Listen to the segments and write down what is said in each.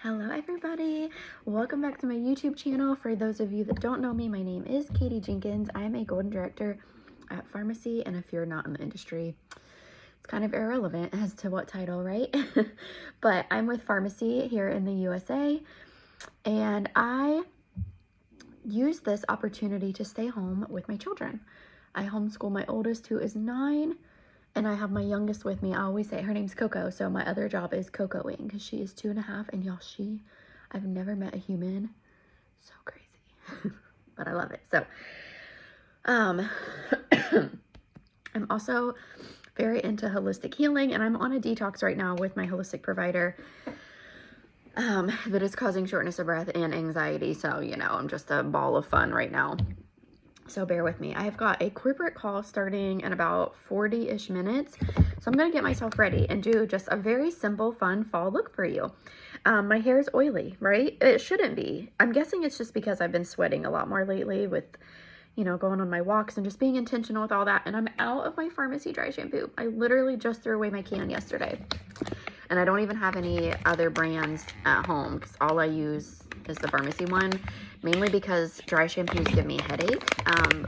Hello everybody, welcome back to my YouTube channel. For those of you that don't know me, my name is Katie Jenkins. I am a golden director at pharmacy, and if you're not in the industry, it's kind of irrelevant as to what title, right? But I'm with pharmacy here in the USA, and I use this opportunity to stay home with my children. I homeschool my oldest, who is 9, and I have my youngest with me. I always say her name's Coco, so my other job is Cocoing because she is 2.5, and y'all, I've never met a human so crazy, but I love it. So, I'm also very into holistic healing, and I'm on a detox right now with my holistic provider that is causing shortness of breath and anxiety. So, you know, I'm just a ball of fun right now. So bear with me. I have got a corporate call starting in about 40-ish minutes. So I'm going to get myself ready and do just a very simple, fun fall look for you. My hair is oily, right? It shouldn't be. I'm guessing it's just because I've been sweating a lot more lately with, you know, going on my walks and just being intentional with all that. And I'm out of my pharmacy dry shampoo. I literally just threw away my can yesterday. And I don't even have any other brands at home because all I use is the pharmacy one, mainly because dry shampoos give me a headache.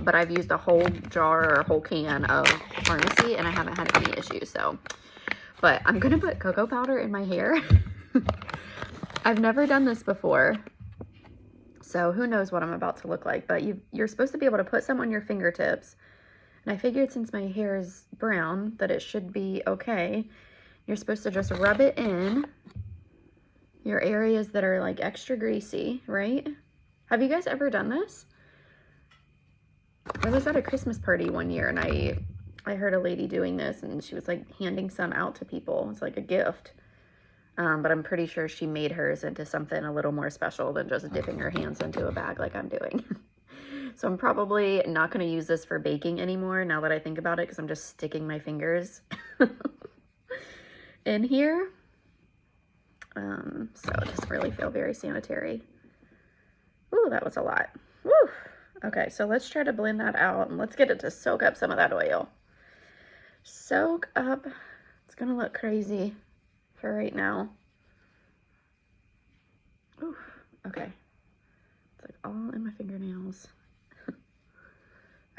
But I've used a whole jar or a whole can of pharmacy and I haven't had any issues. So, but I'm going to put cocoa powder in my hair. I've never done this before, so who knows what I'm about to look like, but you're supposed to be able to put some on your fingertips. And I figured since my hair is brown that it should be okay. You're supposed to just rub it in your areas that are like extra greasy, right? Have you guys ever done this? I was at a Christmas party one year and I heard a lady doing this and she was like handing some out to people. It's like a gift. But I'm pretty sure she made hers into something a little more special than just dipping her hands into a bag like I'm doing. So I'm probably not going to use this for baking anymore now that I think about it, because I'm just sticking my fingers in here. So it doesn't really feel very sanitary. Ooh, that was a lot. Woo! Okay, so let's try to blend that out and let's get it to soak up some of that oil. Soak up. It's gonna look crazy for right now. Ooh, okay. It's like all in my fingernails.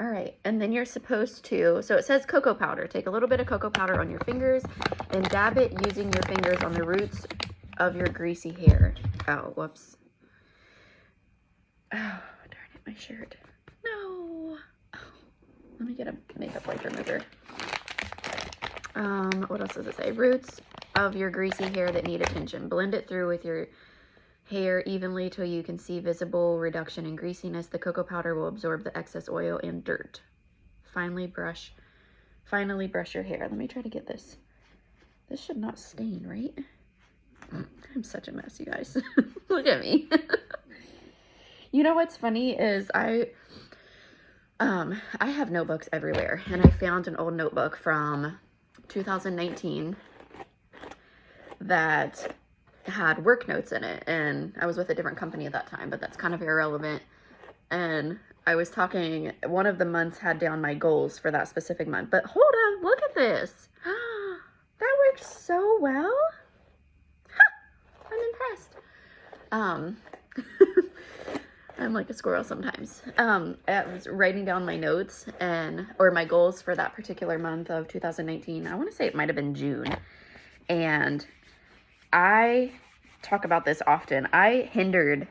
All right, and then you're supposed to, so it says cocoa powder. Take a little bit of cocoa powder on your fingers and dab it using your fingers on the roots of your greasy hair. Oh, whoops. Oh, darn it, my shirt. No. Oh, let me get a makeup wipe remover. What else does it say? Roots of your greasy hair that need attention. Blend it through with your hair evenly till you can see visible reduction in greasiness. The cocoa powder will absorb the excess oil and dirt. Finally brush your hair. Let me try to get this. This should not stain, right? I'm such a mess, you guys. Look at me. You know what's funny is I have notebooks everywhere, and I found an old notebook from 2019 that had work notes in it, and I was with a different company at that time, but that's kind of irrelevant. And I was talking, one of the months had down my goals for that specific month, but hold on, look at this. That works so well. I'm impressed. I'm like a squirrel sometimes. I was writing down my notes or my goals for that particular month of 2019. I want to say it might have been June. And I talk about this often. I hindered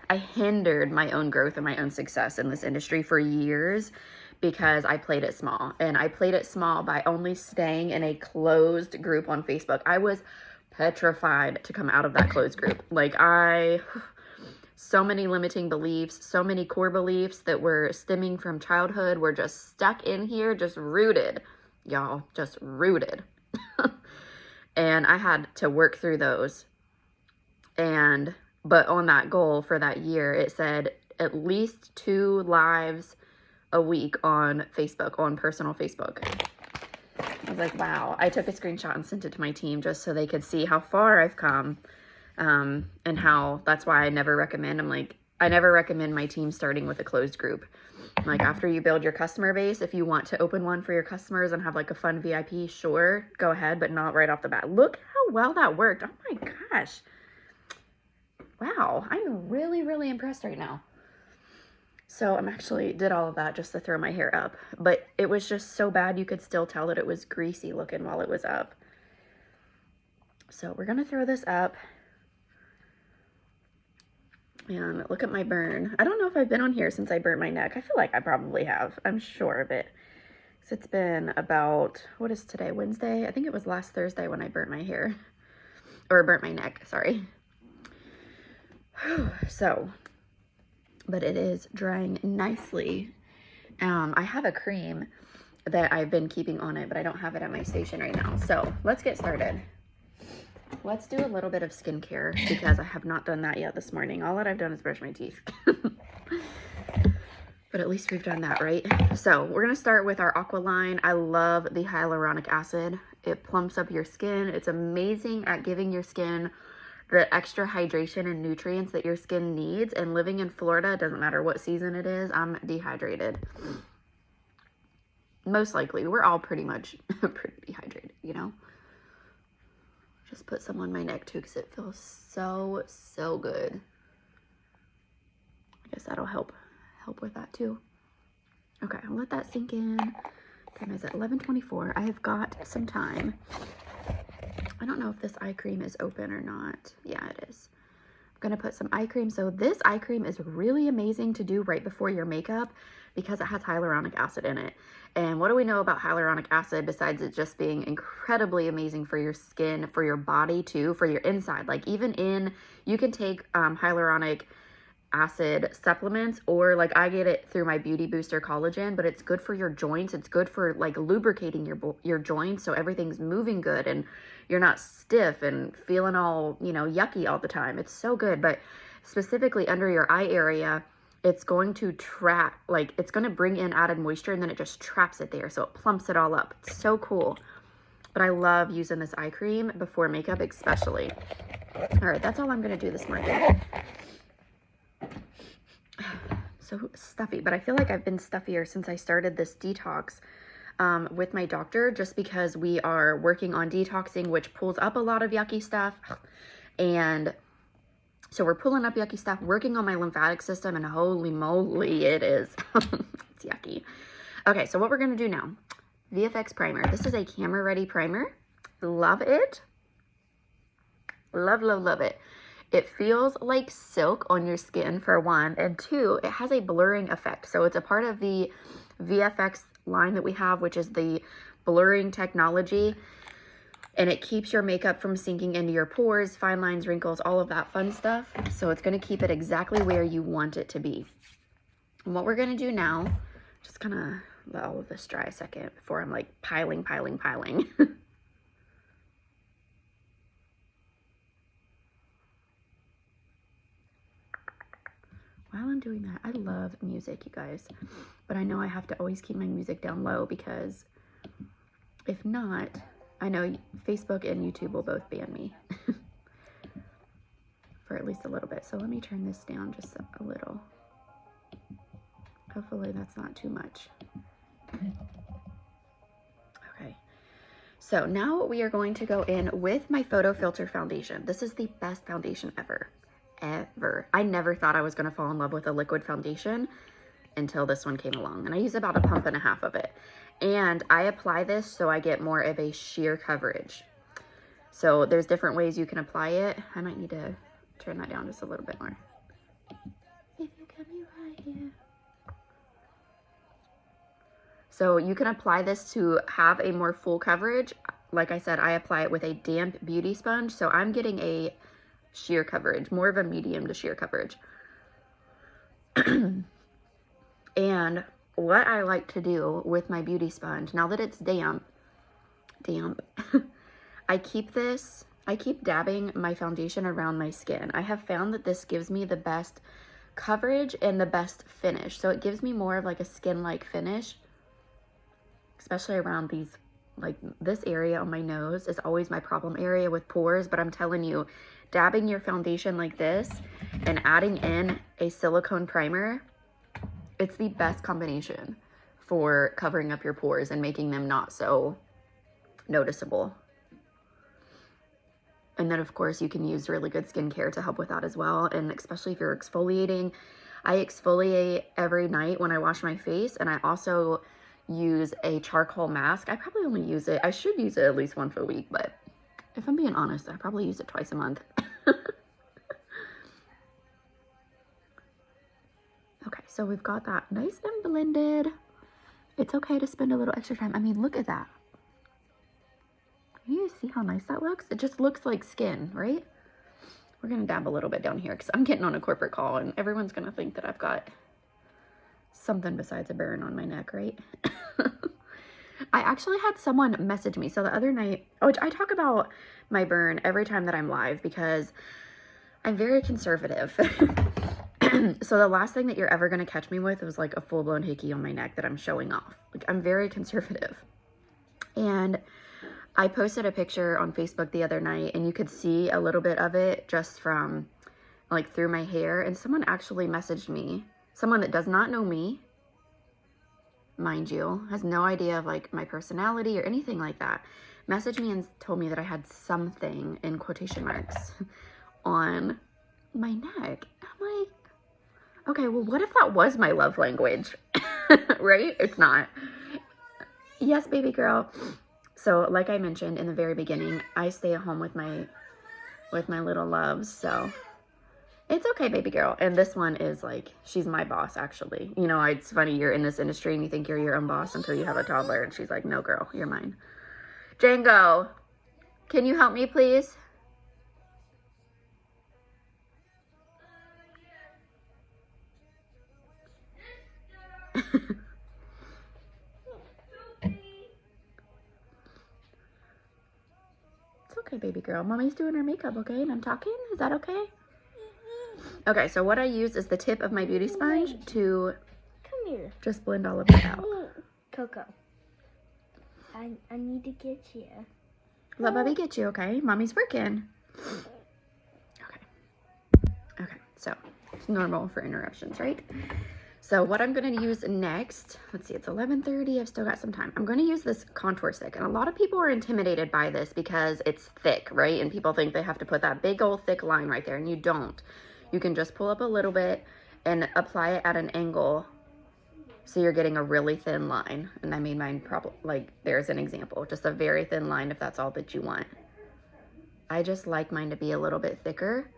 my own growth and my own success in this industry for years because I played it small. And I played it small by only staying in a closed group on Facebook. I was petrified to come out of that closed group. Like so many limiting beliefs, so many core beliefs that were stemming from childhood were just stuck in here, just rooted, y'all, just rooted. And I had to work through those. But on that goal for that year, it said at least 2 lives a week on Facebook, on personal Facebook. I was like, wow. I took a screenshot and sent it to my team just so they could see how far I've come. And how that's why I never recommend, I never recommend my team starting with a closed group. Like, after you build your customer base, if you want to open one for your customers and have like a fun VIP, sure, go ahead, but not right off the bat. Look how well that worked. Oh my gosh. wow, I'm really, really impressed right now. So I'm actually did all of that just to throw my hair up, but it was just so bad you could still tell that it was greasy looking while it was up. So we're gonna throw this up. And look at my burn. I don't know if I've been on here since I burnt my neck. I feel like I probably have. I'm sure of it. So it's been about, what is today, Wednesday? I think it was last Thursday when I burnt my hair. Or burnt my neck, sorry. So, but it is drying nicely. I have a cream that I've been keeping on it, but I don't have it at my station right now. So let's get started. Let's do a little bit of skincare because I have not done that yet this morning. All that I've done is brush my teeth. But at least we've done that, right? So we're going to start with our Aqua Line. I love the hyaluronic acid. It plumps up your skin. It's amazing at giving your skin the extra hydration and nutrients that your skin needs. And living in Florida, doesn't matter what season it is, I'm dehydrated. Most likely. We're all pretty much pretty dehydrated, you know? Just put some on my neck too because it feels so good. I guess that'll help with that too. Okay, I'll let that sink in. Time is at 11:24. I have got some time. I don't know if this eye cream is open or not. Yeah, it is. I'm gonna put some eye cream. So this eye cream is really amazing to do right before your makeup because it has hyaluronic acid in it. And what do we know about hyaluronic acid besides it just being incredibly amazing for your skin, for your body too, for your inside? Like you can take hyaluronic acid supplements, or like I get it through my Beauty Booster collagen, but it's good for your joints. It's good for like lubricating your joints so everything's moving good and you're not stiff and feeling all, you know, yucky all the time. It's so good. But specifically under your eye area, it's going to trap, like it's going to bring in added moisture and then it just traps it there. So it plumps it all up. It's so cool. But I love using this eye cream before makeup, especially. All right, that's all I'm going to do this morning. So stuffy, but I feel like I've been stuffier since I started this detox with my doctor, just because we are working on detoxing, which pulls up a lot of yucky stuff. And so we're pulling up yucky stuff, working on my lymphatic system, and holy moly, it is. It's yucky. Okay, so what we're going to do now, Vfx Primer. This is a camera-ready primer. Love it. Love, love, love it. It feels like silk on your skin, for one, and two, it has a blurring effect. So it's a part of the Vfx line that we have, which is the blurring technology. And it keeps your makeup from sinking into your pores, fine lines, wrinkles, all of that fun stuff. So it's going to keep it exactly where you want it to be. And what we're going to do now, just kind of let all of this dry a second before I'm like piling. While I'm doing that, I love music, you guys. But I know I have to always keep my music down low because if not, I know Facebook and YouTube will both ban me for at least a little bit. So let me turn this down just a little. Hopefully that's not too much. Okay. So now we are going to go in with my Photo Filter foundation. This is the best foundation ever. I never thought I was going to fall in love with a liquid foundation until this one came along. And I use about 1.5 pumps of it. And I apply this so I get more of a sheer coverage. So there's different ways you can apply it. I might need to turn that down just a little bit more. If you come right here. So you can apply this to have a more full coverage. Like I said, I apply it with a damp beauty sponge. So I'm getting a sheer coverage, more of a medium to sheer coverage. And what I like to do with my beauty sponge, now that it's damp, I keep dabbing my foundation around my skin. I have found that this gives me the best coverage and the best finish. So it gives me more of like a skin-like finish, especially around these, like this area on my nose is always my problem area with pores. But I'm telling you, dabbing your foundation like this and adding in a silicone primer, it's the best combination for covering up your pores and making them not so noticeable. And then of course you can use really good skincare to help with that as well. And especially if you're exfoliating, I exfoliate every night when I wash my face, and I also use a charcoal mask. I probably only use it, I should use it at least once a week, but if I'm being honest, I probably use it twice a month. Okay, so we've got that nice and blended. It's okay to spend a little extra time. I mean, look at that. You see how nice that looks? It just looks like skin, right? We're gonna dab a little bit down here because I'm getting on a corporate call and everyone's gonna think that I've got something besides a burn on my neck, right? I actually had someone message me. So the other night, oh, I talk about my burn every time that I'm live because I'm very conservative. So the last thing that you're ever gonna catch me with was like a full-blown hickey on my neck that I'm showing off. Like, I'm very conservative. And I posted a picture on Facebook the other night and you could see a little bit of it just from like through my hair, and someone actually messaged me, someone that does not know me, mind you, has no idea of like my personality or anything like that, messaged me and told me that I had something in quotation marks on my neck. I'm like, okay, well, what if that was my love language? Right? It's not. Yes, baby girl. So like I mentioned in the very beginning, I stay at home with my little loves, so it's okay, baby girl. And this one is like, she's my boss, actually. You know, it's funny, you're in this industry and you think you're your own boss until you have a toddler, and she's like, no, girl, you're mine. Django, can you help me, please? It's okay, baby girl. Mommy's doing her makeup, okay? And I'm talking. Is that okay? Okay, so what I use is the tip of my beauty sponge to just blend all of that out. Coco, I need to get you. Let Bubby get you, okay? Mommy's working. Okay, so it's normal for interruptions, right? So what I'm going to use next, let's see, it's 11:30. I've still got some time. I'm going to use this contour stick. And a lot of people are intimidated by this because it's thick, right? And people think they have to put that big old thick line right there, and you don't. You can just pull up a little bit and apply it at an angle so you're getting a really thin line. And I made mine like, there's an example, just a very thin line if that's all that you want. I just like mine to be a little bit thicker.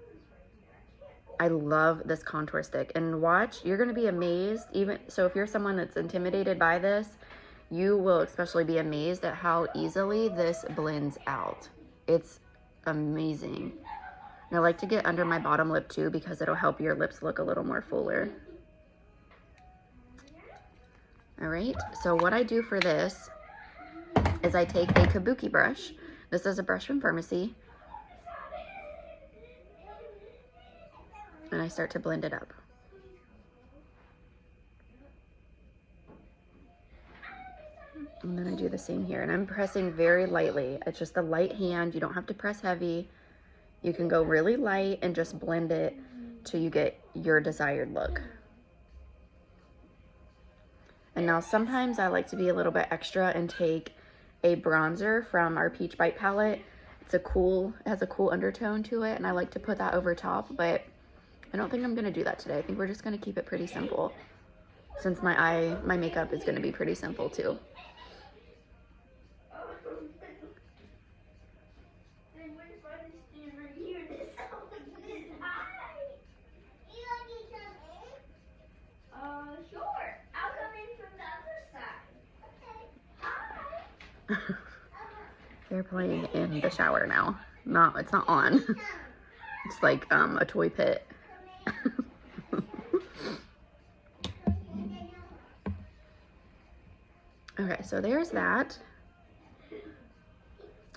I love this contour stick, and watch, you're going to be amazed. Even so, if you're someone that's intimidated by this, you will especially be amazed at how easily this blends out. It's amazing. And I like to get under my bottom lip too because it'll help your lips look a little more fuller. All right, so what I do for this is I take a kabuki brush. This is a brush from Pharmacy. And I start to blend it up. And then I do the same here. And I'm pressing very lightly. It's just a light hand. You don't have to press heavy. You can go really light and just blend it till you get your desired look. And now sometimes I like to be a little bit extra and take a bronzer from our Peach Bite palette. It has a cool undertone to it, and I like to put that over top, but I don't think I'm gonna do that today. I think we're just gonna keep it pretty simple, since my makeup is gonna be pretty simple too. Sure. I'll come in from the other side. Okay. Hi. They're playing in the shower now. It's not on. It's like a toy pit. Okay, so there's that.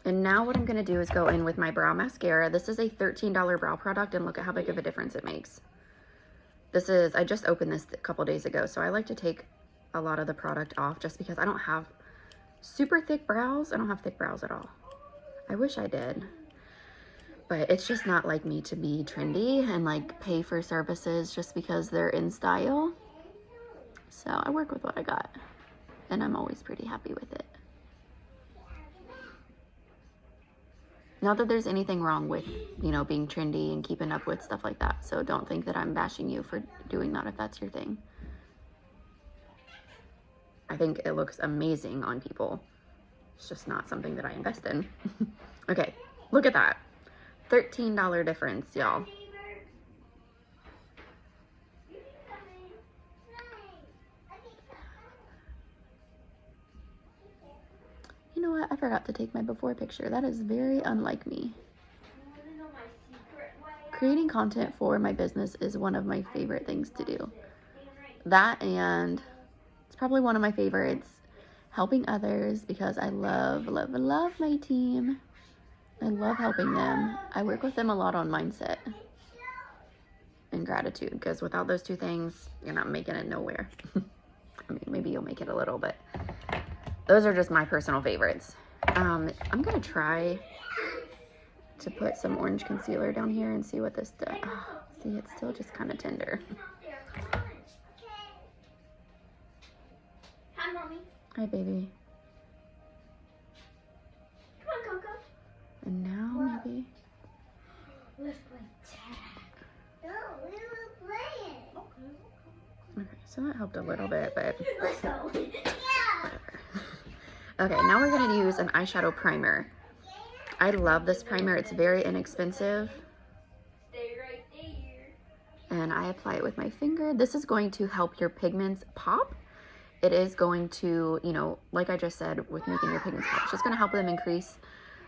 And now what I'm going to do is go in with my brow mascara. This is a $13 brow product, and look at how big of a difference it makes. I just opened this a couple days ago, so I like to take a lot of the product off just because I don't have super thick brows. I don't have thick brows at all. I wish I did. But it's just not like me to be trendy and like pay for services just because they're in style. So I work with what I got, and I'm always pretty happy with it. Not that there's anything wrong with, you know, being trendy and keeping up with stuff like that. So don't think that I'm bashing you for doing that if that's your thing. I think it looks amazing on people. It's just not something that I invest in. Okay, look at that. $13 difference, y'all. You know what? I forgot to take my before picture. That is very unlike me. Creating content for my business is one of my favorite things to do. That, and it's probably one of my favorites, helping others, because I love, love, love my team. I love helping them. I work with them a lot on mindset and gratitude, because without those two things, you're not making it nowhere. I mean, maybe you'll make it a little, but those are just my personal favorites. I'm gonna try to put some orange concealer down here and see what this does. Oh, see, it's still just kind of tender. Hi, Mommy. Hi, baby. Come on, Coco. And now maybe. Let's play tag. No, we were playing. Okay. Okay, so that helped a little bit, but Let's go. Yeah. okay, now we're gonna use an eyeshadow primer. I love this primer. It's very inexpensive. Stay right there. And I apply it with my finger. This is going to help your pigments pop. It is going to, you know, like I just said, with making your pigments pop, it's just gonna help them increase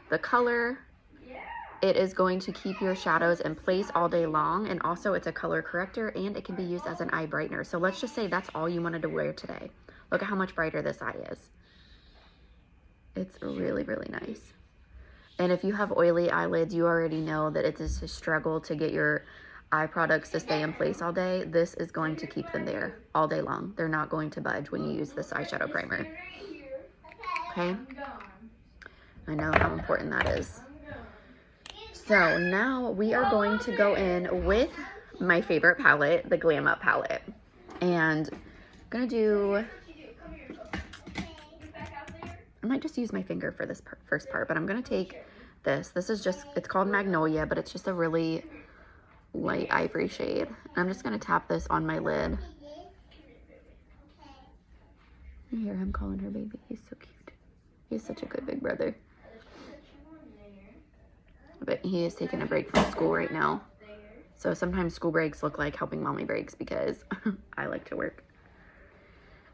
the color. It is going to keep your shadows in place all day long, and also it's a color corrector, and it can be used as an eye brightener. So let's just say that's all you wanted to wear today. Look at how much brighter this eye is. It's really, really nice. And if you have oily eyelids, you already know that it's a struggle to get your eye products to stay in place all day. This is going to keep them there all day long. They're not going to budge when you use this eyeshadow primer. Okay? I know how important that is. So now we are going to go in with my favorite palette, the Glam Up palette. And I'm gonna do, I might just use my finger for this first part, but I'm gonna take this. This is just, it's called Magnolia, but it's just a really light ivory shade. I'm just gonna tap this on my lid. You hear him calling her baby. He's so cute. He's such a good big brother. But he is taking a break from school right now. So sometimes school breaks look like helping mommy breaks, because I like to work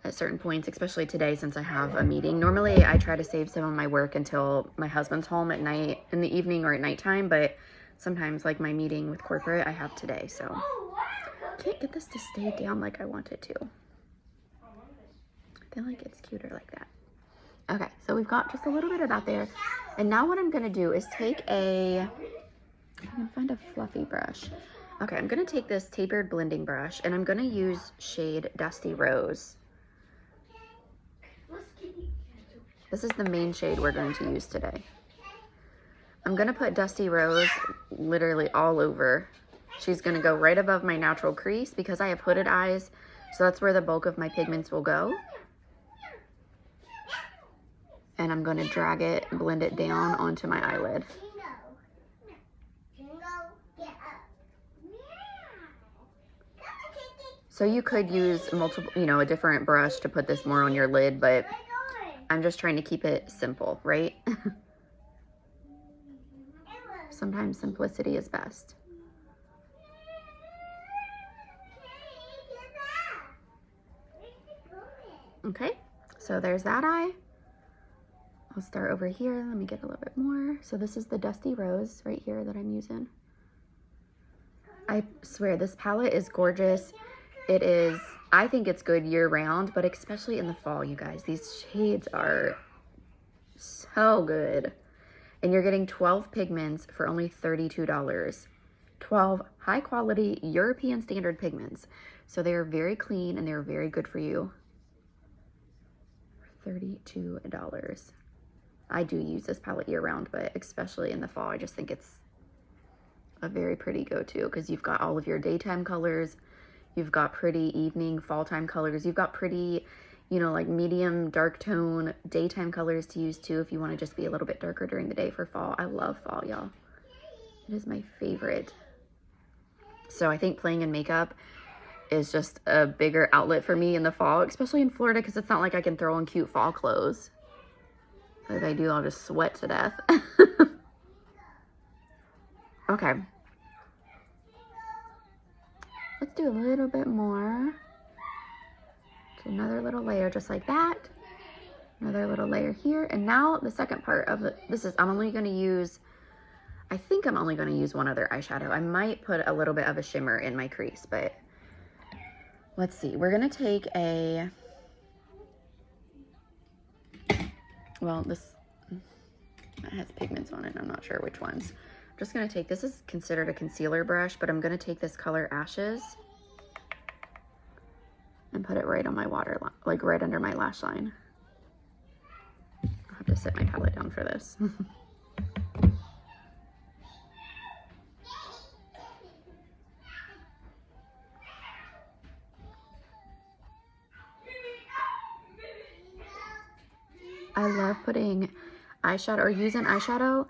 at certain points, especially today since I have a meeting. Normally I try to save some of my work until my husband's home at night, in the evening or at nighttime, but sometimes, like my meeting with corporate, I have today, so I can't get this to stay down like I want it to. I feel like it's cuter like that. Okay, so we've got just a little bit of that there. And now what I'm gonna do is take I can find a fluffy brush. Okay, I'm gonna take this tapered blending brush, and I'm gonna use shade Dusty Rose. This is the main shade we're going to use today. I'm gonna put Dusty Rose literally all over. She's gonna go right above my natural crease because I have hooded eyes, so that's where the bulk of my pigments will go. And I'm gonna drag it, blend it down onto my eyelid. So you could use multiple, you know, a different brush to put this more on your lid, but I'm just trying to keep it simple, right? Sometimes simplicity is best. Okay, so there's that eye. I'll start over here. Let me get a little bit more. So this is the Dusty Rose right here that I'm using. I swear this palette is gorgeous. It is, I think it's good year round, but especially in the fall, you guys. These shades are so good. And you're getting 12 pigments for only $32. 12 high quality European standard pigments. So they are very clean and they're very good for you. $32. I do use this palette year round, but especially in the fall, I just think it's a very pretty go-to because you've got all of your daytime colors, you've got pretty evening, fall time colors, you've got pretty you know, like medium dark tone daytime colors to use too if you want to just be a little bit darker during the day for fall. I love fall, y'all. It is my favorite. So I think playing in makeup is just a bigger outlet for me in the fall, especially in Florida, because it's not like I can throw on cute fall clothes. If I do, I'll just sweat to death. Okay. Let's do a little bit more. So another little layer just like that. Another little layer here. And now the second part of this is, I'm only going to use, I think I'm only going to use one other eyeshadow. I might put a little bit of a shimmer in my crease, but let's see. We're going to take a, well, this has pigments on it. I'm not sure which ones. I'm just going to take, this is considered a concealer brush, but I'm going to take this color Ashes and put it right on my waterline, like right under my lash line. I'll have to set my palette down for this. I love putting eyeshadow or using eyeshadow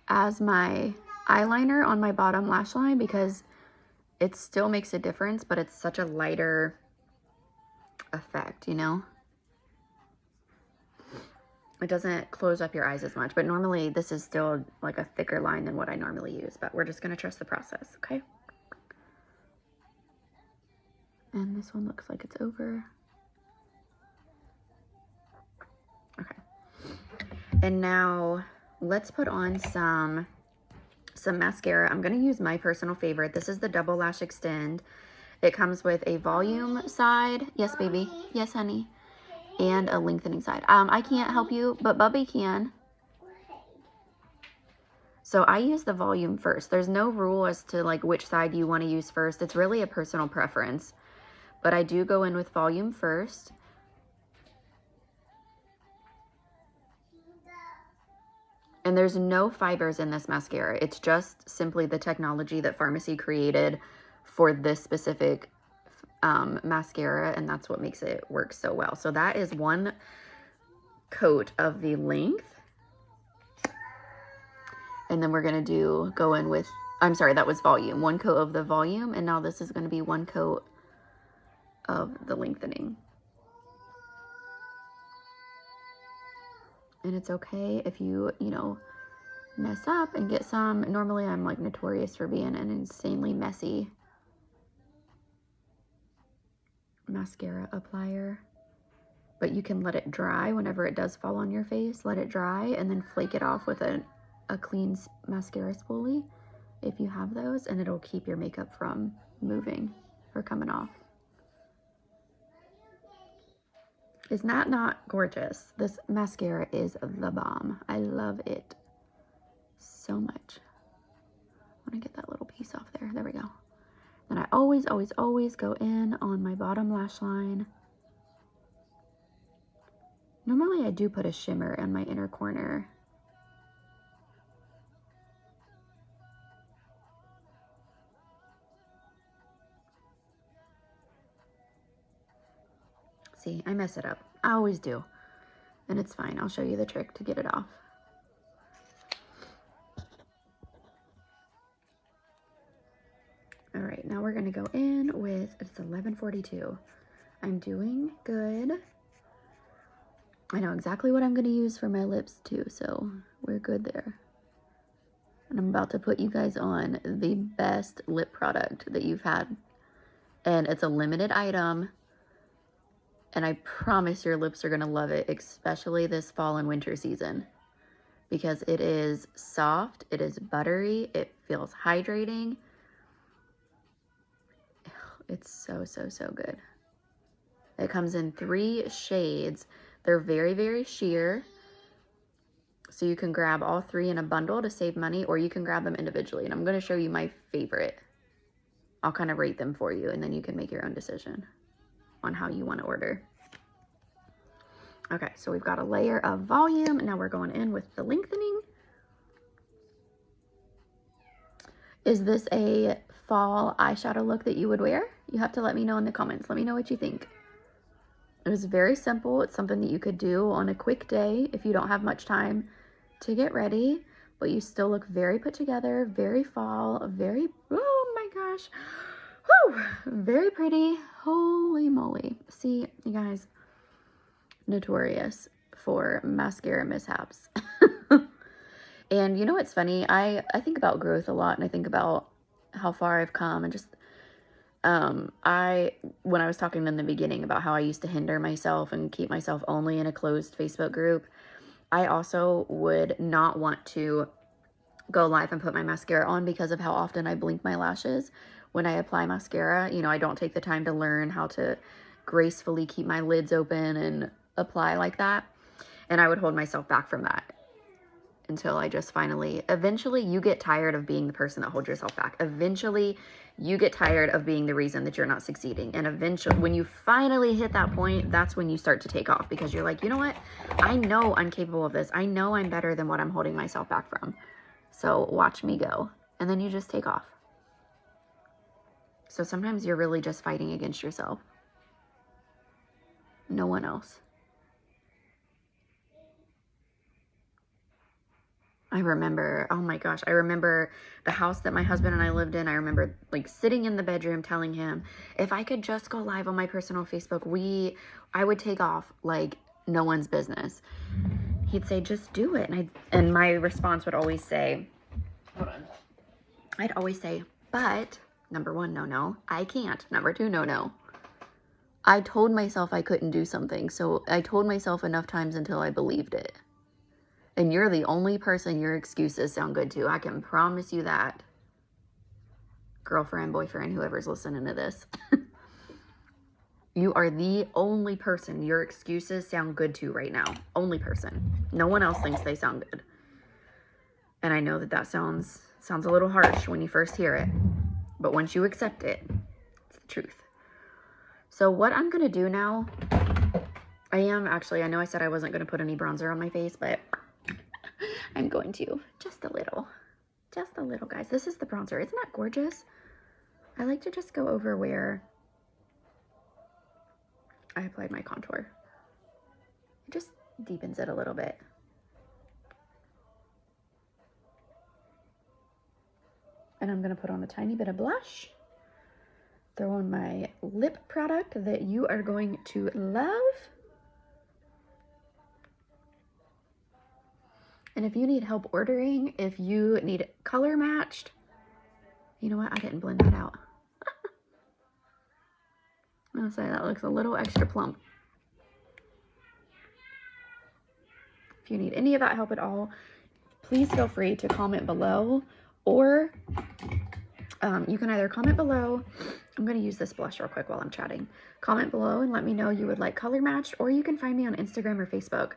as my eyeliner on my bottom lash line because it still makes a difference, but it's such a lighter effect, you know? It doesn't close up your eyes as much, but normally this is still like a thicker line than what I normally use, but we're just gonna trust the process, okay? And this one looks like it's over. Okay. And now let's put on some mascara. I'm going to use my personal favorite. This is the Double Lash Extend. It comes with a volume side. Yes, baby. Yes, honey. And a lengthening side. I can't help you, but Bubby can. So I use the volume first. There's no rule as to like which side you want to use first. It's really a personal preference. But I do go in with volume first. And there's no fibers in this mascara. It's just simply the technology that Pharmacy created for this specific mascara, and that's what makes it work so well. So that is one coat of the length. And then we're gonna go in with, I'm sorry, that was volume. One coat of the volume, and now this is gonna be one coat of the lengthening. And it's okay if you know, mess up and get some. Normally I'm like notorious for being an insanely messy mascara applier. But you can let it dry whenever it does fall on your face. Let it dry and then flake it off with a clean mascara spoolie if you have those, and it'll keep your makeup from moving or coming off. Isn't that not gorgeous? This mascara is the bomb. I love it so much. I want to get that little piece off there. There we go. Then I always go in on my bottom lash line. Normally I do put a shimmer in my inner corner. See, I mess it up. I always do. And it's fine. I'll show you the trick to get it off. All right, now we're gonna go in with, it's 11:42. I'm doing good. I know exactly what I'm gonna use for my lips too, so we're good there. And I'm about to put you guys on the best lip product that you've had. And it's a limited item. And I promise your lips are gonna love it, especially this fall and winter season. Because it is soft, it is buttery, it feels hydrating. It's so good. It comes in 3 shades. They're very sheer. So you can grab all 3 in a bundle to save money, or you can grab them individually. And I'm going to show you my favorite. I'll kind of rate them for you, and then you can make your own decision on how you want to order. Okay, so we've got a layer of volume. Now we're going in with the lengthening. Is this a fall eyeshadow look that you would wear? You have to let me know in the comments. Let me know what you think. It was very simple. It's something that you could do on a quick day if you don't have much time to get ready, but you still look very put together, very fall, very, oh my gosh, whew, very pretty. Holy moly. See, you guys, notorious for mascara mishaps. And you know what's funny? I think about growth a lot, and I think about how far I've come, and just when I was talking in the beginning about how I used to hinder myself and keep myself only in a closed Facebook group, I also would not want to go live and put my mascara on because of how often I blink my lashes when I apply mascara. You know, I don't take the time to learn how to gracefully keep my lids open and apply like that. And I would hold myself back from that until I just finally, eventually you get tired of being the person that holds yourself back. Eventually you get tired of being the reason that you're not succeeding. And eventually, when you finally hit that point, that's when you start to take off, because you're like, you know what? I know I'm capable of this. I know I'm better than what I'm holding myself back from. So watch me go. And then you just take off. So sometimes you're really just fighting against yourself. No one else. I remember, oh my gosh, I remember the house that my husband and I lived in. I remember like sitting in the bedroom telling him, if I could just go live on my personal Facebook, I would take off like no one's business. He'd say, just do it. And my response would always say, hold on. I'd always say, but number one, no, I can't. Number two, no. I told myself I couldn't do something. So I told myself enough times until I believed it. And you're the only person your excuses sound good to. I can promise you that. Girlfriend, boyfriend, whoever's listening to this. You are the only person your excuses sound good to right now. Only person. No one else thinks they sound good. And I know that sounds a little harsh when you first hear it. But once you accept it, it's the truth. So what I'm going to do now, I know I said I wasn't going to put any bronzer on my face, but I'm going to. Just a little, guys. This is the bronzer. Isn't that gorgeous? I like to just go over where I applied my contour. It just deepens it a little bit. And I'm going to put on a tiny bit of blush. Throw on my lip product that you are going to love. And if you need help ordering, if you need it color matched, you know what? I didn't blend that out. I'll say that looks a little extra plump. If you need any of that help at all, please feel free to comment below, or you can either comment below. I'm going to use this blush real quick while I'm chatting. Comment below and let me know you would like color matched, or you can find me on Instagram or Facebook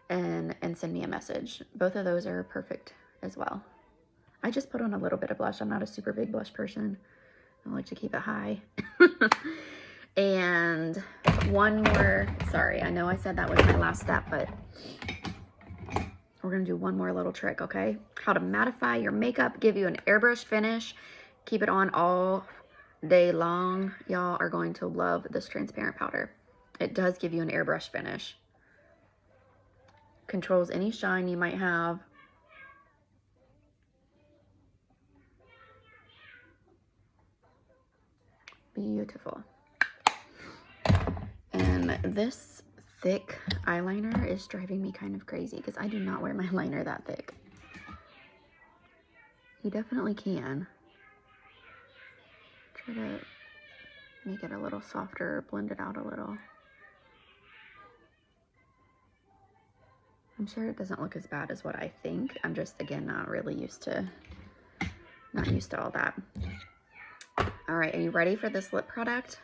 and send me a message. Both of those are perfect as well. I just put on a little bit of blush. I'm not a super big blush person. I like to keep it high. And one more, sorry, I know I said that was my last step, but we're gonna do one more little trick, okay? How to mattify your makeup, give you an airbrush finish, keep it on all day long. Y'all are going to love this transparent powder. It does give you an airbrush finish. Controls any shine you might have. Beautiful. And this thick eyeliner is driving me kind of crazy because I do not wear my liner that thick. You definitely can. Try to make it a little softer, blend it out a little. I'm sure it doesn't look as bad as what I think. I'm just, again, not used to all that. All right, are you ready for this lip product?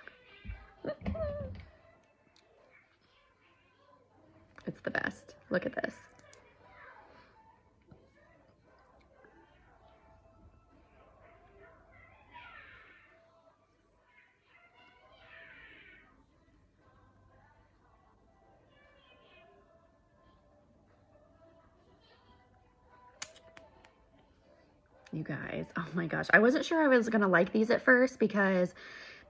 It's the best. Look at this. You guys, oh my gosh. I wasn't sure I was gonna like these at first because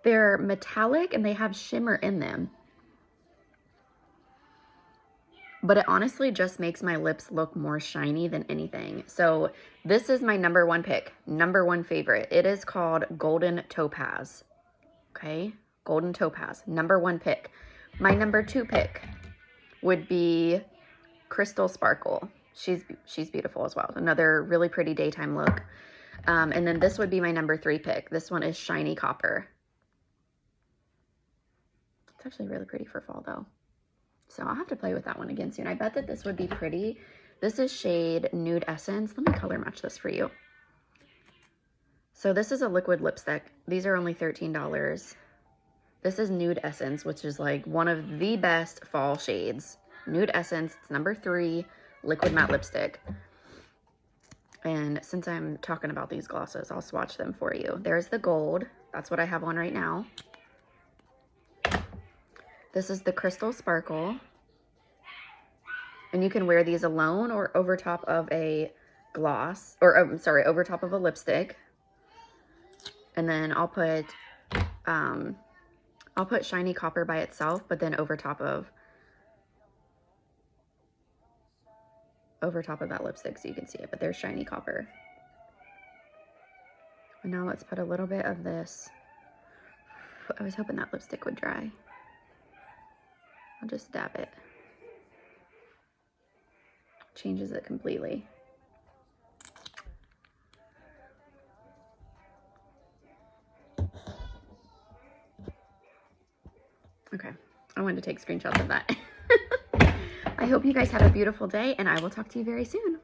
they're metallic and they have shimmer in them. but it honestly just makes my lips look more shiny than anything. So this is my number one pick, number one favorite. It is called Golden Topaz. Okay, Golden Topaz, number one pick. My number two pick would be Crystal Sparkle. She's beautiful as well. Another really pretty daytime look. And then this would be my number three pick. This one is Shiny Copper. It's actually really pretty for fall though. So I'll have to play with that one again soon. I bet that this would be pretty. This is shade Nude Essence. Let me color match this for you. So this is a liquid lipstick. These are only $13. This is Nude Essence, which is like one of the best fall shades. Nude Essence, it's number 3, liquid matte lipstick. And since I'm talking about these glosses, I'll swatch them for you. There's the gold. That's what I have on right now. This is the Crystal Sparkle. And you can wear these alone or over top of a gloss, or over top of a lipstick. And then I'll put Shiny Copper by itself, but then over top of that lipstick so you can see it. But there's Shiny Copper. And now let's put a little bit of this. I was hoping that lipstick would dry. I'll just dab it. Changes it completely. Okay, I wanted to take screenshots of that. I hope you guys have a beautiful day, and I will talk to you very soon.